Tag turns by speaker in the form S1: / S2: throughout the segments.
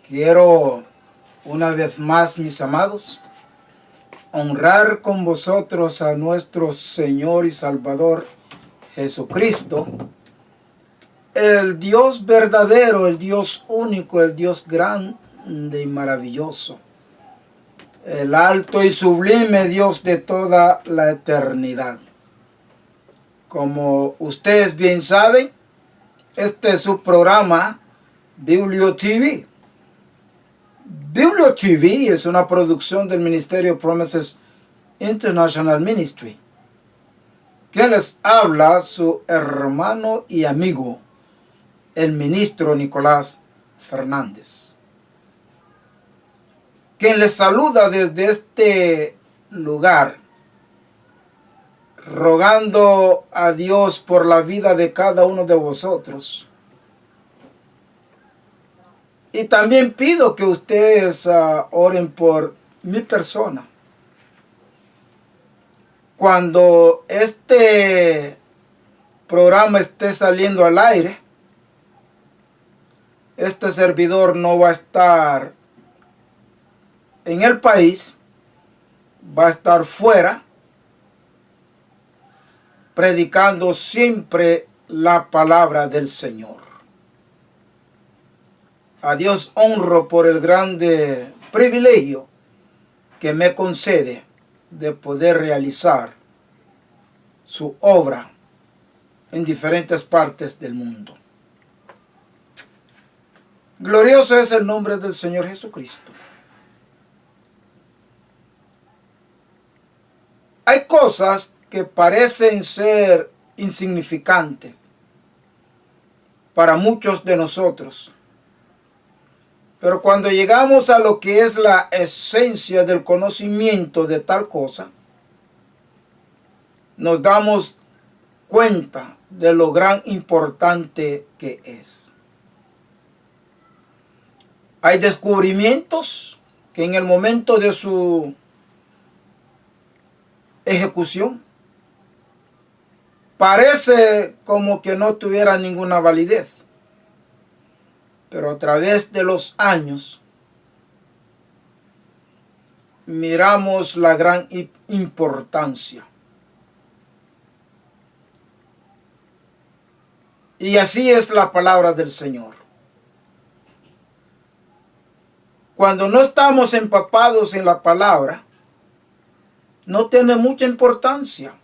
S1: Quiero una vez más, mis amados, honrar con vosotros a nuestro Señor y Salvador Jesucristo, el Dios verdadero, el Dios único, el Dios grande y maravilloso, el alto y sublime Dios de toda la eternidad. Como ustedes bien saben, este es su programa Biblio TV. Biblio TV es una producción del Ministerio Promises International Ministry. Que les habla su hermano y amigo, el ministro Nicolás Fernández. Quien les saluda desde este lugar, rogando a Dios por la vida de cada uno de vosotros. Y también pido que ustedes oren por mi persona. Cuando este programa esté saliendo al aire, este servidor no va a estar en el país, va a estar fuera, predicando siempre la palabra del Señor. A Dios honro por el grande privilegio que me concede de poder realizar su obra en diferentes partes del mundo. Glorioso es el nombre del Señor Jesucristo. Hay cosas que parecen ser insignificantes para muchos de nosotros. Pero cuando llegamos a lo que es la esencia del conocimiento de tal cosa, nos damos cuenta de lo gran importante que es. Hay descubrimientos que en el momento de su ejecución parece como que no tuviera ninguna validez. Pero a través de los años miramos la gran importancia. Y así es la palabra del Señor. Cuando no estamos empapados en la palabra, no tiene mucha importancia.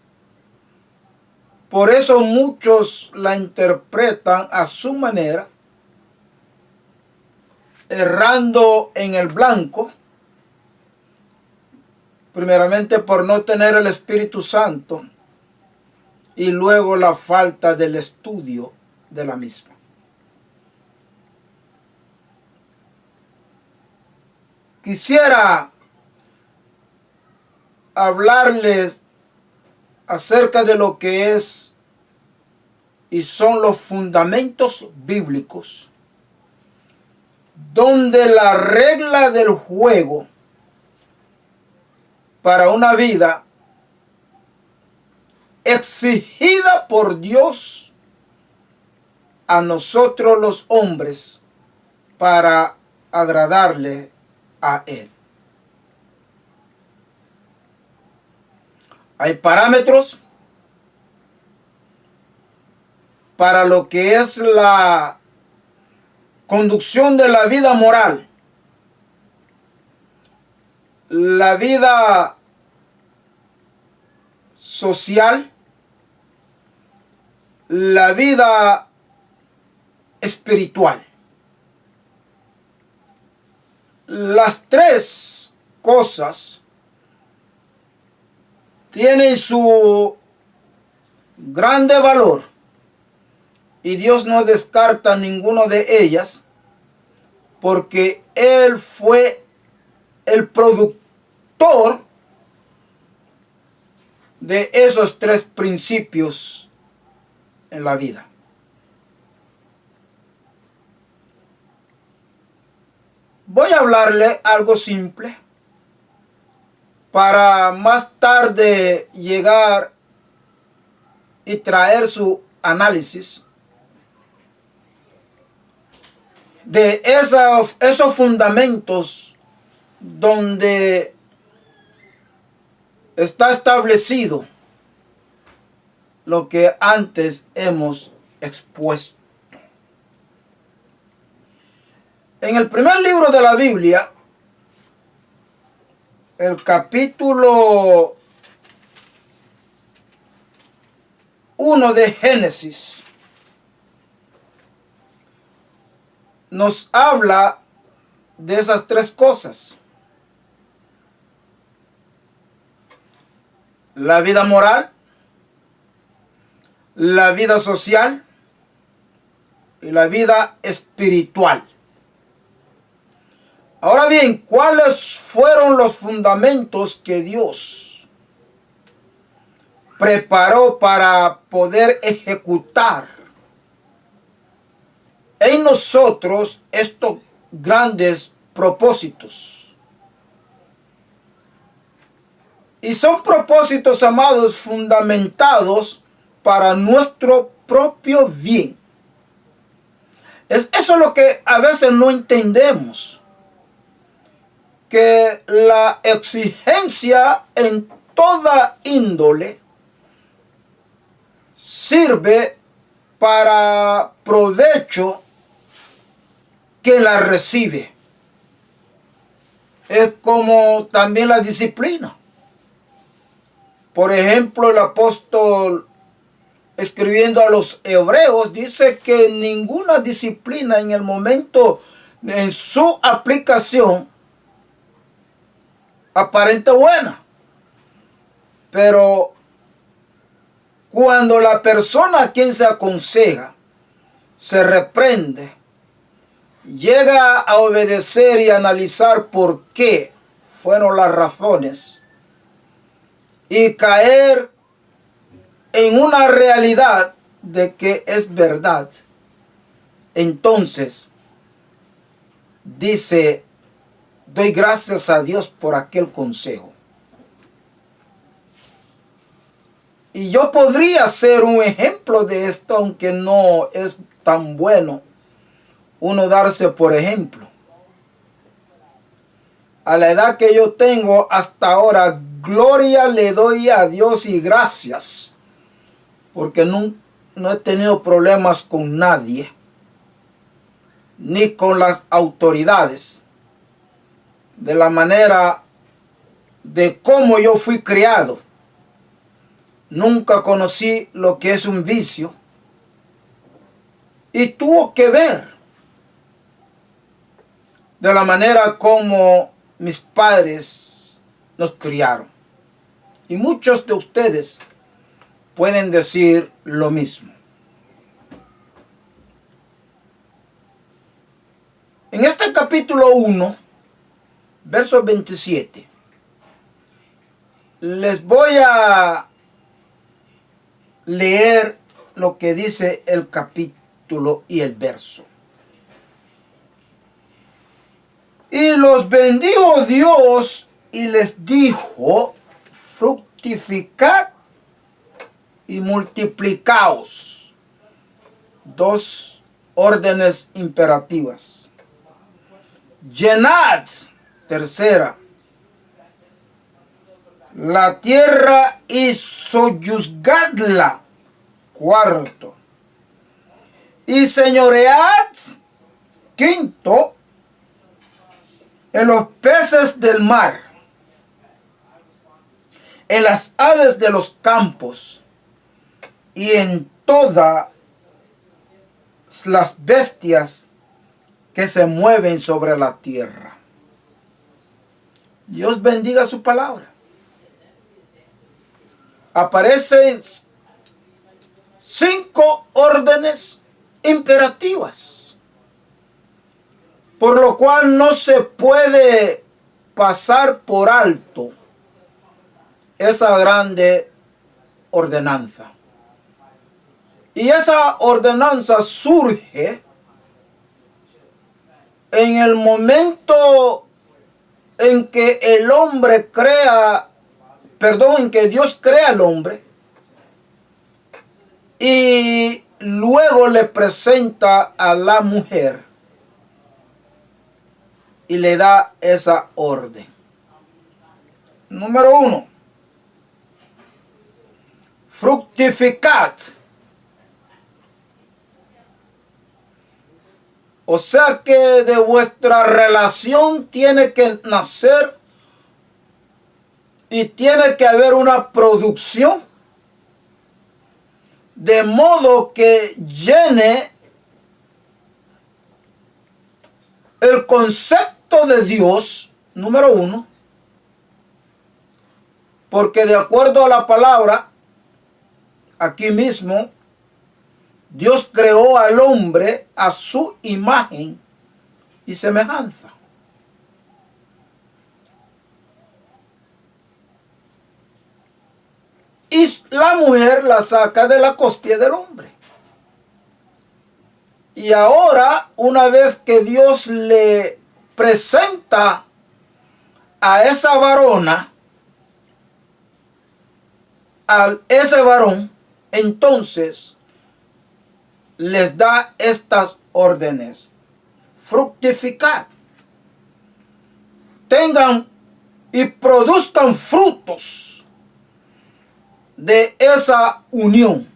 S1: Por eso muchos la interpretan a su manera, errando en el blanco, primeramente por no tener el Espíritu Santo y luego la falta del estudio de la misma. Quisiera hablarles acerca de lo que es y son los fundamentos bíblicos, donde la regla del juego para una vida exigida por Dios a nosotros los hombres para agradarle a Él. Hay parámetros para lo que es la conducción de la vida moral, la vida social, la vida espiritual. Las tres cosas tienen su grande valor y Dios no descarta ninguno de ellas porque Él fue el productor de esos tres principios en la vida. Voy a hablarle algo simple para más tarde llegar y traer su análisis. de esos fundamentos donde está establecido lo que antes hemos expuesto. En el primer libro de la Biblia, el capítulo 1 de Génesis, nos habla de esas tres cosas: la vida moral, la vida social y la vida espiritual. Ahora bien, ¿cuáles fueron los fundamentos que Dios preparó para poder ejecutar en nosotros estos grandes propósitos? Y son propósitos, amados, fundamentados para nuestro propio bien. Eso es lo que a veces no entendemos, que la exigencia en toda índole sirve para provecho que la recibe. Es como también la disciplina. Por ejemplo, el apóstol, escribiendo a los hebreos, dice que ninguna disciplina en el momento, en su aplicación, aparente buena, pero cuando la persona a quien se aconseja, se reprende, llega a obedecer y analizar por qué fueron las razones y caer en una realidad de que es verdad, entonces dice: doy gracias a Dios por aquel consejo. Y yo podría ser un ejemplo de esto, aunque no es tan bueno uno darse por ejemplo. A la edad que yo tengo hasta ahora, gloria le doy a Dios y gracias, porque no he tenido problemas con nadie, ni con las autoridades, de la manera de cómo yo fui criado. Nunca conocí lo que es un vicio, y tuvo que ver de la manera como mis padres nos criaron. Y muchos de ustedes pueden decir lo mismo. En este capítulo 1, verso 27, les voy a leer lo que dice el capítulo y el verso. Y los bendijo Dios y les dijo: fructificad y multiplicaos. Dos órdenes imperativas. Llenad, tercera, la tierra y sojuzgadla, cuarto, y señoread, quinto, en los peces del mar, en las aves de los campos y en todas las bestias que se mueven sobre la tierra. Dios bendiga su palabra. Aparecen 5 órdenes imperativas, por lo cual no se puede pasar por alto esa grande ordenanza. Y esa ordenanza surge en el momento en que el hombre en que Dios crea al hombre y luego le presenta a la mujer y le da esa orden. Número 1. Fructificad. O sea que de vuestra relación tiene que nacer y tiene que haber una producción de modo que llene el concepto de Dios, número 1, porque de acuerdo a la palabra, aquí mismo, Dios creó al hombre a su imagen y semejanza. Y la mujer la saca de la costilla del hombre. Y ahora, una vez que Dios le presenta a esa varona, a ese varón, entonces les da estas órdenes. Fructificad. Tengan y produzcan frutos de esa unión.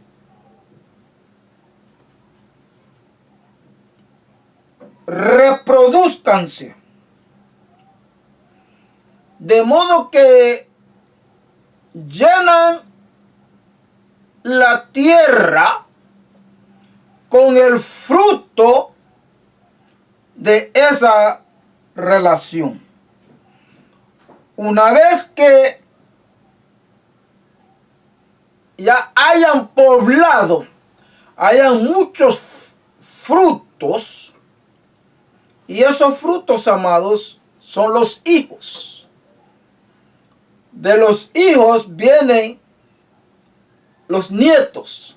S1: Reproduzcanse. De modo que llenan la tierra con el fruto de esa relación. Una vez que ya hayan poblado, hayan muchos frutos, y esos frutos, amados, son los hijos. De los hijos vienen los nietos.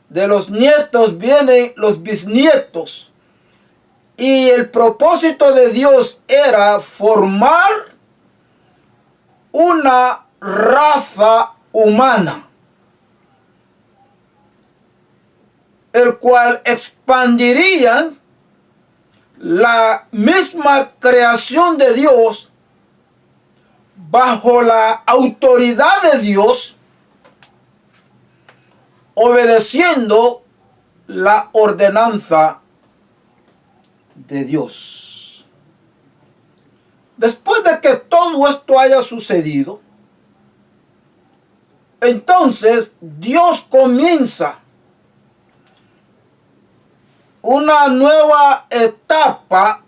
S1: De los nietos vienen los bisnietos. Y el propósito de Dios era formar una raza humana, el cual expandirían la misma creación de Dios bajo la autoridad de Dios, obedeciendo la ordenanza de Dios. Después de que todo esto haya sucedido, entonces Dios comienza una nueva etapa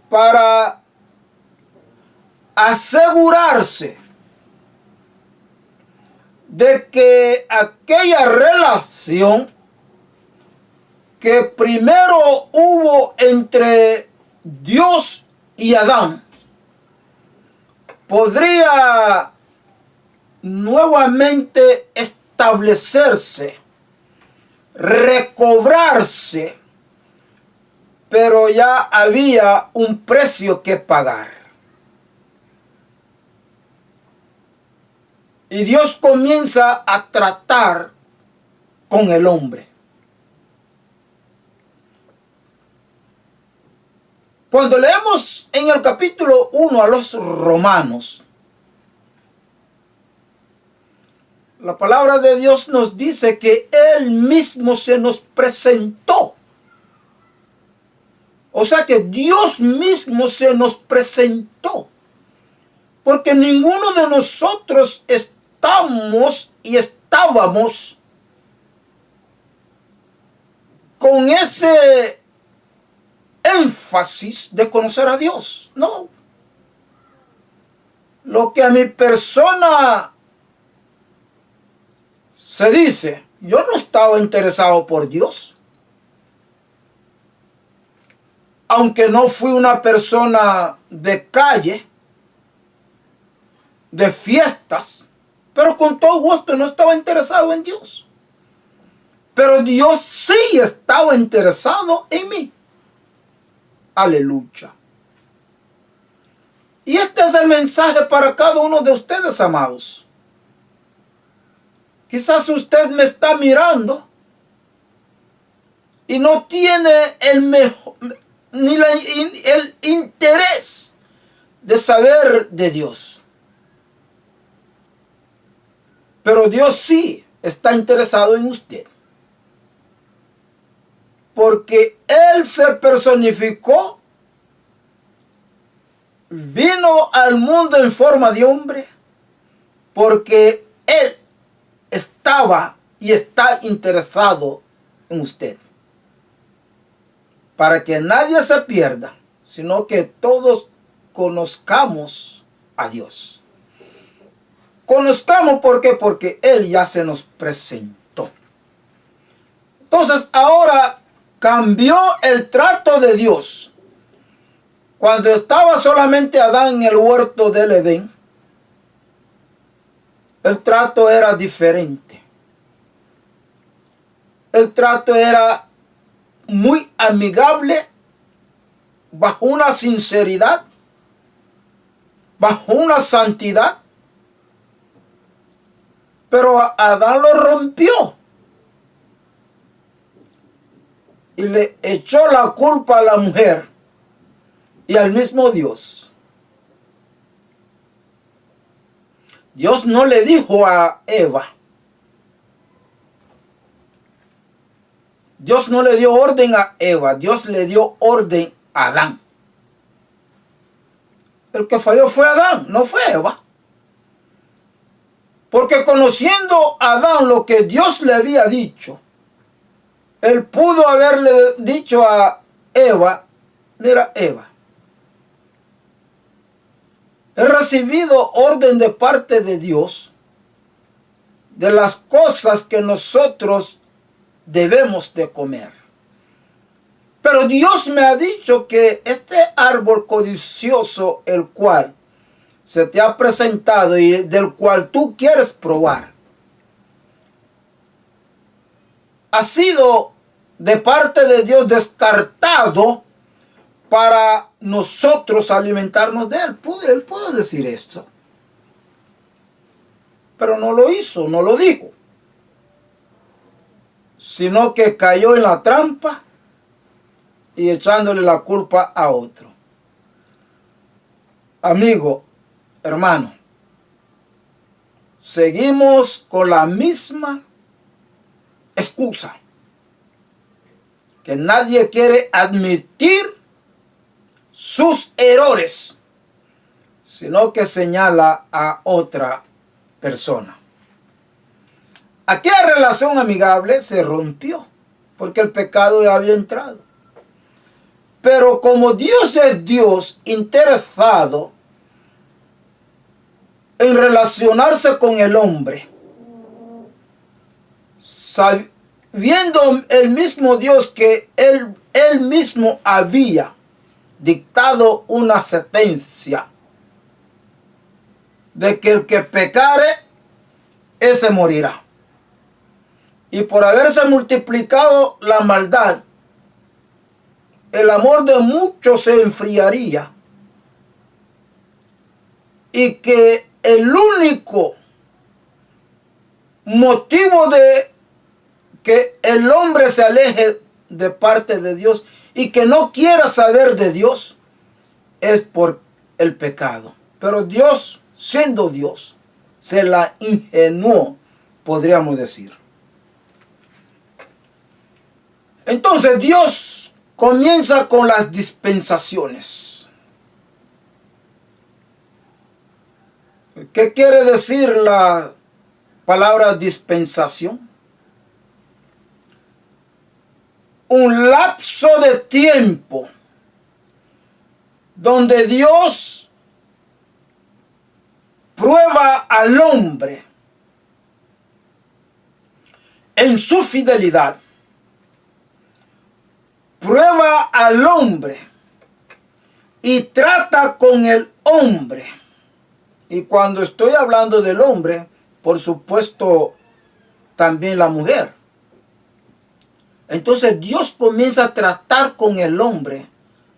S1: para asegurarse de que aquella relación que primero hubo entre Dios y Adán podría nuevamente establecerse, recobrarse, pero ya había un precio que pagar. Y Dios comienza a tratar con el hombre. Cuando leemos en el capítulo 1 a los Romanos, la palabra de Dios nos dice que Él mismo se nos presentó. O sea que Dios mismo se nos presentó. Porque ninguno de nosotros estamos y estábamos con ese énfasis de conocer a Dios. No. Lo que a mi persona se dice, yo no estaba interesado por Dios. Aunque no fui una persona de calle, de fiestas, pero con todo gusto no estaba interesado en Dios. Pero Dios sí estaba interesado en mí. Aleluya. Y este es el mensaje para cada uno de ustedes, amados. Quizás usted me está mirando y no tiene ni el interés de saber de Dios. Pero Dios sí está interesado en usted. Porque Él se personificó, vino al mundo en forma de hombre, porque Él estaba y está interesado en usted. Para que nadie se pierda, sino que todos conozcamos a Dios. Conozcamos, ¿por qué? Porque Él ya se nos presentó. Entonces ahora cambió el trato de Dios. Cuando estaba solamente Adán en el huerto del Edén, el trato era diferente. El trato era muy amigable, bajo una sinceridad, bajo una santidad. Pero Adán lo rompió y le echó la culpa a la mujer y al mismo Dios. Dios no le dijo a Eva, Dios no le dio orden a Eva, Dios le dio orden a Adán. El que falló fue Adán, no fue Eva. Porque conociendo a Adán lo que Dios le había dicho, él pudo haberle dicho a Eva, mira Eva, he recibido orden de parte de Dios de las cosas que nosotros debemos de comer. Pero Dios me ha dicho que este árbol codicioso, el cual se te ha presentado y del cual tú quieres probar, ha sido de parte de Dios descartado para nosotros alimentarnos de él. Él pudo decir esto, pero no lo hizo, no lo dijo, sino que cayó en la trampa y echándole la culpa a otro. Amigo, hermano, seguimos con la misma excusa, que nadie quiere admitir sus errores, sino que señala a otra persona. Aquella relación amigable se rompió porque el pecado ya había entrado. Pero como Dios es Dios interesado en relacionarse con el hombre, viendo el mismo Dios que él mismo había dictado una sentencia de que el que pecare, ese morirá. Y por haberse multiplicado la maldad, el amor de muchos se enfriaría. Y que el único motivo de que el hombre se aleje de parte de Dios y que no quiera saber de Dios es por el pecado. Pero Dios, siendo Dios, se la ingenuó, podríamos decir. Entonces Dios comienza con las dispensaciones. ¿Qué quiere decir la palabra dispensación? Un lapso de tiempo donde Dios prueba al hombre en su fidelidad, prueba al hombre y trata con el hombre. Y cuando estoy hablando del hombre, por supuesto, también la mujer. Entonces Dios comienza a tratar con el hombre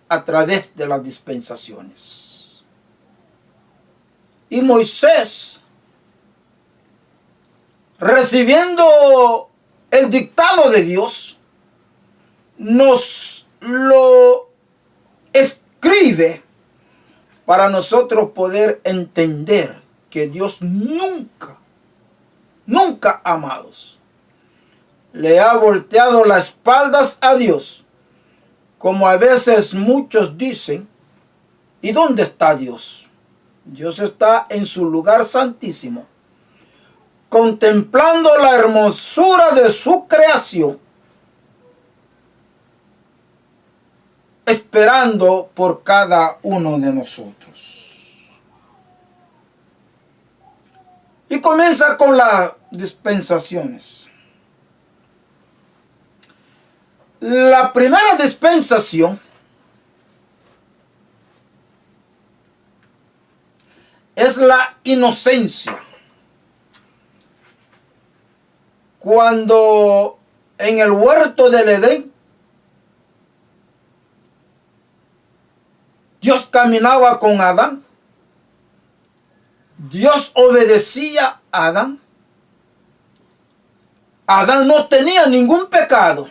S1: a través de las dispensaciones. Y Moisés, recibiendo el dictado de Dios, nos lo vive para nosotros poder entender que Dios nunca, amados, le ha volteado las espaldas a Dios, como a veces muchos dicen. ¿Y dónde está Dios? Dios está en su lugar santísimo, contemplando la hermosura de su creación, esperando por cada uno de nosotros. Y comienza con las dispensaciones. La primera dispensación es la inocencia. Cuando en el huerto del Edén Dios caminaba con Adán, Dios obedecía a Adán. Adán no tenía ningún pecado.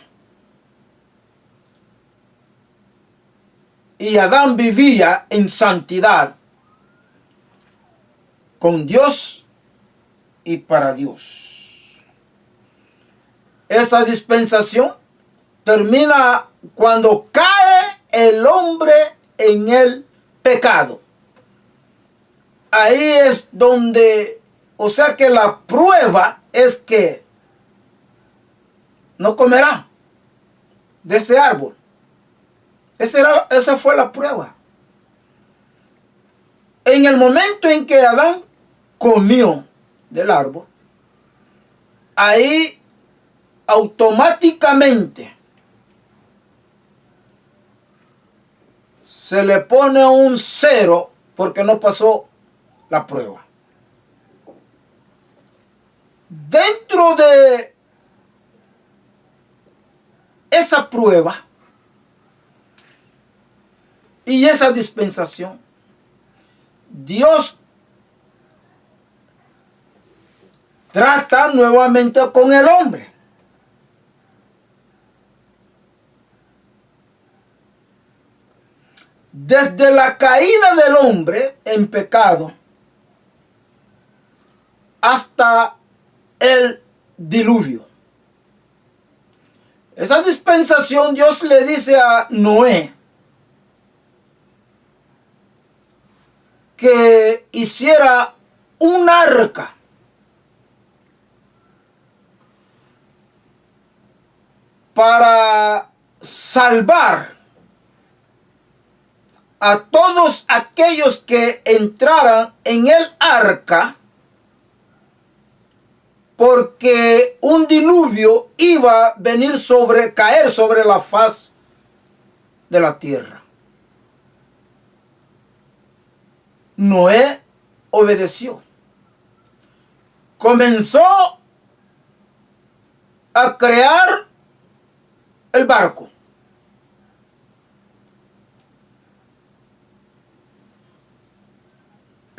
S1: Y Adán vivía en santidad con Dios y para Dios. Esa dispensación termina cuando cae el hombre en el pecado. Ahí es donde, o sea que la prueba es que no comerá de ese árbol. Esa fue la prueba. En el momento en que Adán comió del árbol, ahí automáticamente se le pone un 0 porque no pasó la prueba. Dentro de esa prueba y esa dispensación, Dios trata nuevamente con el hombre. Desde la caída del hombre en pecado hasta el diluvio. Esa dispensación Dios le dice a Noé que hiciera un arca para salvar a todos aquellos que entraran en el arca, porque un diluvio iba a venir caer sobre la faz de la tierra. Noé obedeció. Comenzó a crear el barco.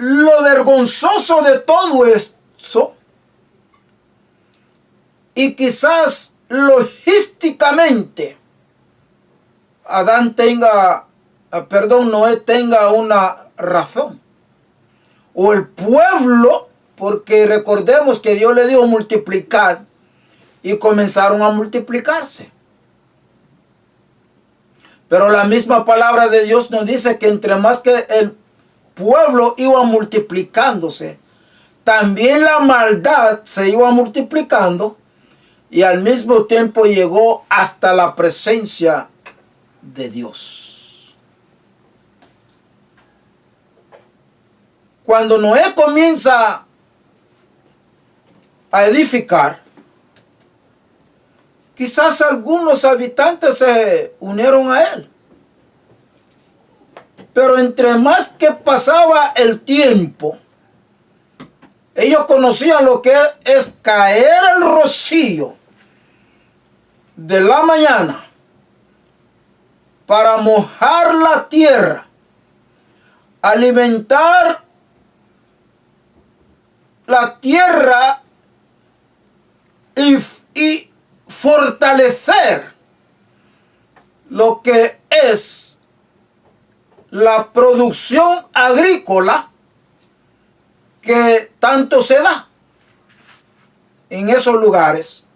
S1: Lo vergonzoso de todo eso, y quizás logísticamente Noé tenga una razón, o el pueblo, porque recordemos que Dios le dijo multiplicar y comenzaron a multiplicarse. Pero la misma palabra de Dios nos dice que entre más que el pueblo iba multiplicándose, también la maldad se iba multiplicando, y al mismo tiempo llegó hasta la presencia de Dios. Cuando Noé comienza a edificar, quizás algunos habitantes se unieron a él. Pero entre más que pasaba el tiempo, ellos conocían lo que es caer el rocío de la mañana para mojar la tierra, alimentar la tierra y fortalecer lo que es la producción agrícola que tanto se da en esos lugares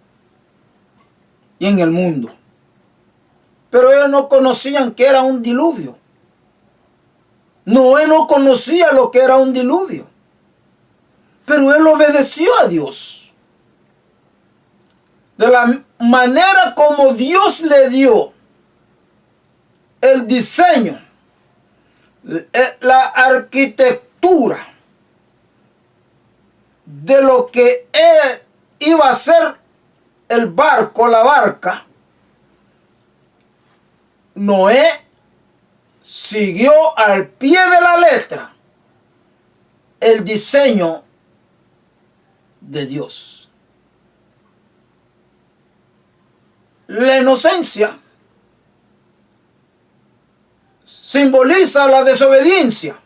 S1: y en el mundo. Pero ellos no conocían que era un diluvio. Noé no conocía lo que era un diluvio. Pero él obedeció a Dios. De la manera como Dios le dio el diseño, la arquitectura de lo que él iba a ser el barco, la barca, Noé siguió al pie de la letra el diseño de Dios. La inocencia simboliza la desobediencia.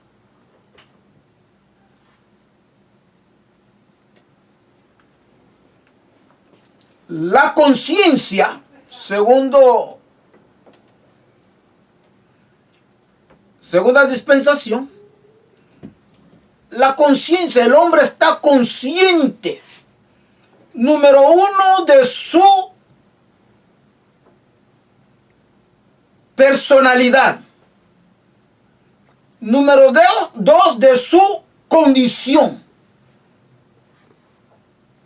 S1: La conciencia, segunda dispensación, la conciencia, el hombre está consciente, número uno, de su personalidad. Número dos, de su condición.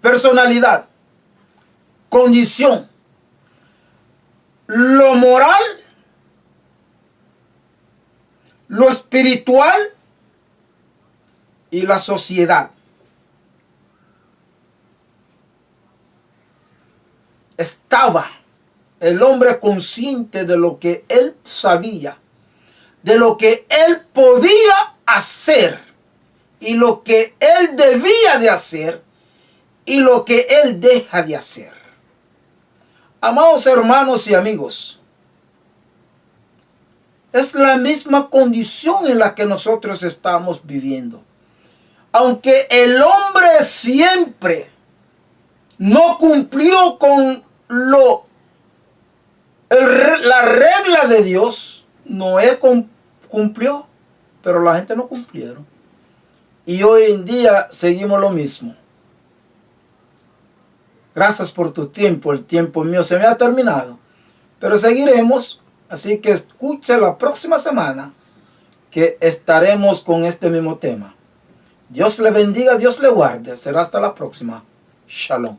S1: Personalidad, condición. Lo moral, lo espiritual y la sociedad. Estaba el hombre consciente de lo que él sabía, de lo que él podía hacer y lo que él debía de hacer y lo que él deja de hacer. Amados hermanos y amigos, es la misma condición en la que nosotros estamos viviendo. Aunque el hombre siempre no cumplió con la regla de Dios, Noé cumplió, pero la gente no cumplieron. Y hoy en día seguimos lo mismo. Gracias por tu tiempo, el tiempo mío se me ha terminado, pero seguiremos, así que escucha la próxima semana que estaremos con este mismo tema. Dios le bendiga, Dios le guarde. Será hasta la próxima. Shalom.